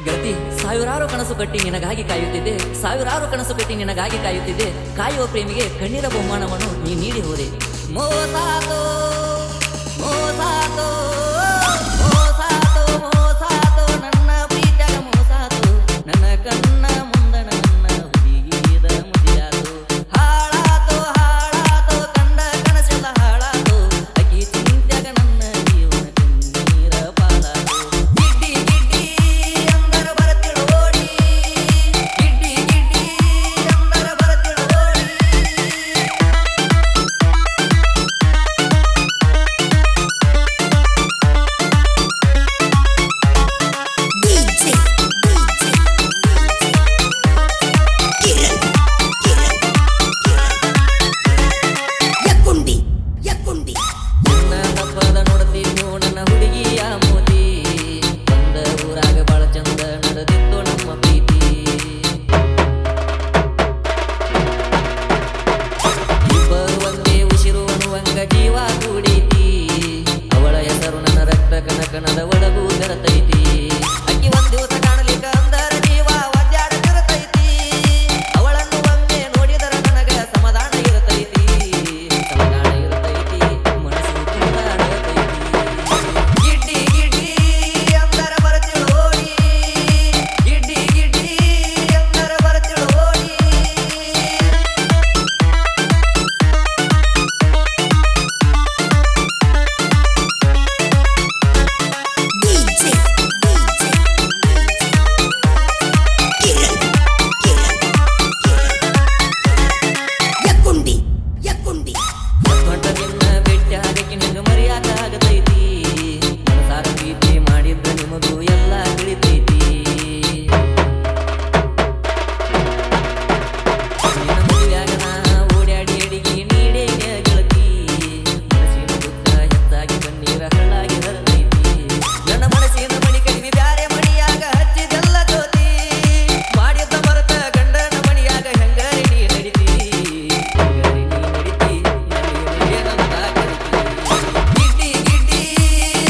ಗೆಳತಿ, ಸಾವಿರಾರು ಕನಸು ಕಟ್ಟಿ ನಿನಗಾಗಿ ಕಾಯುತ್ತಿದ್ದೆ, ಸಾವಿರಾರು ಕನಸು ಕಟ್ಟಿ ನಿನಗಾಗಿ ಕಾಯುತ್ತಿದ್ದೆ. ಕಾಯುವ ಪ್ರೇಮಿಗೆ ಕಣ್ಣೀರ ಬಹುಮಾನವನ್ನು ನೀ ನೀಡಿ ಹೋದೆ. ಮೋಸಾತೋ ಮೋಸಾತೋ ಮೋಸಾತೋ ಮೋಸಾತೋ ನನ್ನ ಪ್ರೀತಿಯಾಗ ಮೋಸಾತೋ. ನನ್ನ ಕಣ್ಣ ಮುಂದ ನನ್ನ ಹುಡುಗಿದ ಮುದಿಯಾತೋ. ಹಾಳಾತೋ ಹಾಳಾತೋ ಕಂಡ ಕನಸೆಲ್ಲ ಹಾಳಾತೋ. ಅಕ್ಕಿ ಚಿಂತ್ಯಾಗ ನನ್ನ ಜೀವನ ಕಣ್ಣೀರ ಪಾಲಾತೋ. ಗಿಡ್ಡಿ ಗಿಡ್ಡಿ ಅಂದರ ಬರತಿಳು ಓಡಿ. ಗಿಡ್ಡಿ ಗಿಡ್ಡಿ ಅಂದರ ಬರತಿಳು ಓಡಿ. ನಿನ್ನ ತಪ್ಪದ ನೋಡ್ತಿದ್ನು ನನ್ನ ಹುಡುಗಿಯ ಮೋತಿ. ಬಂದ ಊರಾಗ ಬಾಳ ಚಂದ ನಡೆದಿತ್ತು ನಮ್ಮ ಪ್ರೀತಿ. ಇಬ್ಬರು ಒಂದೇ ಉಸಿರು ಅನ್ನುವಂಗ ಜೀವ ಕೂಡೈತಿ. ಅವಳ ಹೆಸರು ನನ್ನ ರಕ್ತ ಕನಕನದ ಒಳಗೂ ಬೆರತೈತಿ. ಅಕ್ಕಿ ಒಂದ್ ದಿವಸ ಕಾಣಲಿಕ್ಕ ಅಂದರ ಜೀವ ಒದ್ದಾಡತಿರತೈತಿ. ಅವಳನ್ನು ಒಮ್ಮೆ ನೋಡಿದರ ನನಗ ಸಮಾಧಾನ ಇರತೈತಿ. ಸಮಾಧಾನ ಇರತೈತಿ, ಮನಸ್ಸು ಕುಣಿದಾಡತೈತಿ. ಗಿಡ್ಡಿ ಗಿಡ್ಡಿ ಅಂದರ ಬರತಿಳು ಓಡಿ. ಗಿಡ್ಡಿ ಗಿಡ್ಡಿ ಅಂದರ ಬರತಿಳು ಓಡಿ. ಹೊಂಟ ನಿನ್ನ ಬೆಟ್ಟ ಅದಕ್ಕೆ ನಿನ್ನ ಮರೆಯಾಕಾಗತೈತಿ. ಮನಸಾರ ಪ್ರೀತಿ ಮಾಡಿದ್ರ ನಿಮಗೂ ಎಲ್ಲ ತಿಳಿತೈತಿ. ನಿನ್ನ ಮದುವೆಯಾಗ ನಾ ಓಡಾಡಿ ಅಡಿಗೆ ನೀಡೇ ಗೆಳತಿ. ಮನಸ್ಸಿನ ದುಃಖ ಹೆಚ್ಚಾಗಿ ಕಣ್ಣೀರ ಹಳ್ಳಾಗಿ ಹರಿದೈತಿ. ನನ್ನ ಮನಸ್ಸಿನ ಮಣಿ ಕಡಿಮೆ ಬ್ಯಾರೆ ಮಣಿಯಾಗ ಹಚ್ಚಿದೆಲ್ಲ ಜ್ಯೋತಿ. ಮಾಡಿದ್ದ ಮರತ ಗಂಡನ ಮಣಿಯಾಗ ಹೆಂಗರಿ ನೀ ನಡಿತಿ. ಹೆಂಗರಿ ನೀ ನಡಿತಿ, ನನಗೇನಂತ ಕರಿತಿ. ಗಿಡ್ಡಿ ಗಿಡ್ಡಿ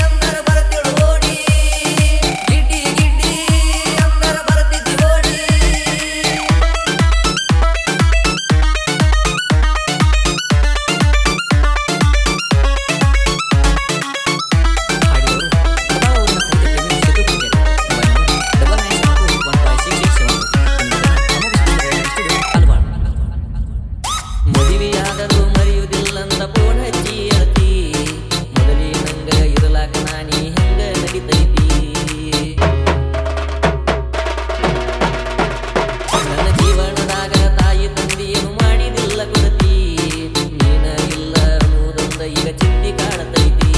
ಅಂದರ ಬರತಿಳು ಓಡಿ. ಗಿಡ್ಡಿ ಗಿಡ್ಡಿ ಅಂದರ ಬರತಿದ್ದಿ ಓಡಿ. ಹಾಡಿದವರು ಪ್ರಭಾವವನ್ನು ಸಂಖ್ಯೆಯನ್ನು ತೆಗೆದುಕೊಂಡಿದ್ದಾರೆ. ಡಬಲ್ 99 ಮದುವೆಯಾದರೂ ಮರೆಯುವುದಿಲ್ಲಂದ ಫೋನ್ ಹಚ್ಚಿ ಹೇಳ್ತಿ. ಮೊದಲೇ ನಂಗ ಇರಲಾಕ ನಾನಿ ಹೆಂಗ ನಡಿತೈತಿ. ನನ್ನ ಜೀವನದಾಗ ತಾಯಿ ತಂದೆ ಏನು ಮಾಡಿದಿಲ್ಲ ಕೊಡತಿ. ನೀನ ಇಲ್ಲ ಅನ್ನೋದೊಂದ ಈಗ ಚಿಂತಿ ಕಾಡತೈತಿ.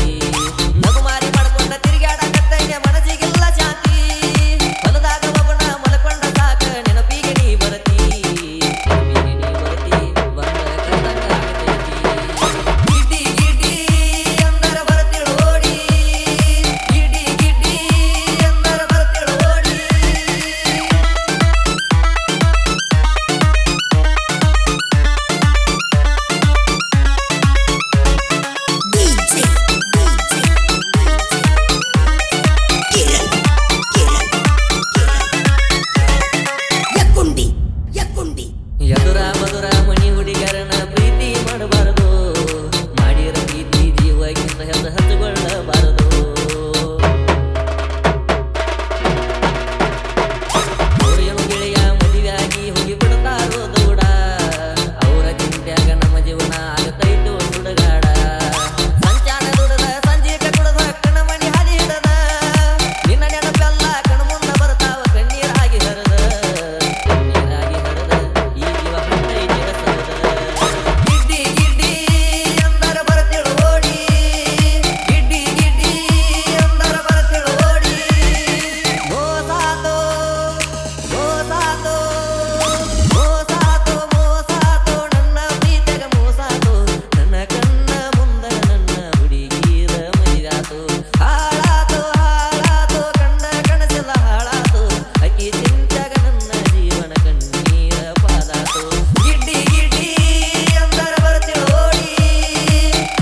ನಗುಮಾರಿ ಮಾಡ್ಕೊಂಡ ತಿರುಗಾಡಕತ್ತೈತೆ ಮನಸ್ಸಿಗಿಲ್ಲ ಶಾಂತಿ. ಹೊಲದಾಗ ಒಬ್ಬನ ಮಲ್ಕೊಂಡ ಸಾಕ ನೆನಪಿಗೆ ನೀ ಬರತಿ. ನೆನಪಿಗೆ ನೀ ಬರತಿ, ಬಂದ ಕರೆದಂಗ ಆಗತೈತಿ. ಗಿಡ್ಡಿ ಗಿಡ್ಡಿ ಅಂದರ ಬರತಿಳು ಓಡಿ. ಗಿಡ್ಡಿ ಗಿಡ್ಡಿ ಅಂದರ ಬರತಿಳು ಓಡಿ. ಎದುರ ಮಧುರ ಮಣಿ ಹುಡುಗರನ ಪ್ರೀತಿ ಮಾಡಬಾರದು. ಮಾಡಿರ ಪ್ರೀತಿ ಜೀವಕ್ಕಿಂತ ಹೆದ್ದು ಹತ್ತುಕೊಳ್ಳಬಾರದು. ಅವ್ರೇನು ಗೆಳೆಯ ಮದುವೆಯಾಗಿ ಹೋಗಿ ಬಿಡ್ತಾರೋ ದೌಡ. ಅವರ ಚಿಂತ್ಯಾಗ ನಮ್ಮ ಜೀವನ ಆಗತೈತು ಸುಡುಗಾಡ. ಸಂಚಾನ ದುಡದ ಸಂಜೆ ಕುಡದ ಕಣ ಮಣಿ ಹಾದಿ ಹಿಡದ. ನಿನ್ನ ನೆನಪೆಲ್ಲ ಕಣ ಮುಂದ ಬರ್ತಾವ ಕಣ್ಣೀರಾಗಿ ಹರದ. ಕಣ್ಣೀರಾಗಿ ಹರದ ಈ ಜೀವ ಹೊಟ್ಟೈತಿ ರಸದ. ಗಿಡ್ಡಿ ಗಿಡ್ಡಿ ಅಂದರ ಬರತಿಳು ಓಡಿ. ಗಿಡ್ಡಿ ಗಿಡ್ಡಿ ಅಂದರ ಬರತಿಳು ಓಡಿ. ಮೋಸಾತೋ ಮೋಸಾತೋ ಮೋಸಾತೋ ಮೋಸಾತೋ ನನ್ನ ಪ್ರೀತಿಯಾಗ ಮೋಸಾತೋ. ನನ್ನ ಕಣ್ಣ ಮುಂದ ನನ್ನ ಹುಡುಗಿದ ಮದುವ್ಯಾತೋ. ಹಾಳಾತೋ ಹಾಳಾತೋ ಕಂಡ ಕನಸೆಲ್ಲ ಹಾಳಾತೋ. ಅಕ್ಕಿ ಚಿಂತ್ಯಾಗ ನನ್ನ ಜೀವನ ಕಣ್ಣೀರ ಪಾಲಾತೋ. ಗಿಡ್ಡಿ ಗಿಡ್ಡಿ ಅಂದರ ಬರತಿಳು ಓಡಿ.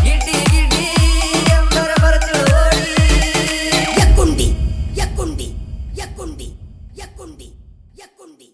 ಗಿಡ್ಡಿ ಗಿಡ್ಡಿ ಅಂದರ ಬರತಿಳು ಓಡಿ. ಯಕ್ಕುಂಡಿ ಯಕ್ಕುಂಡಿ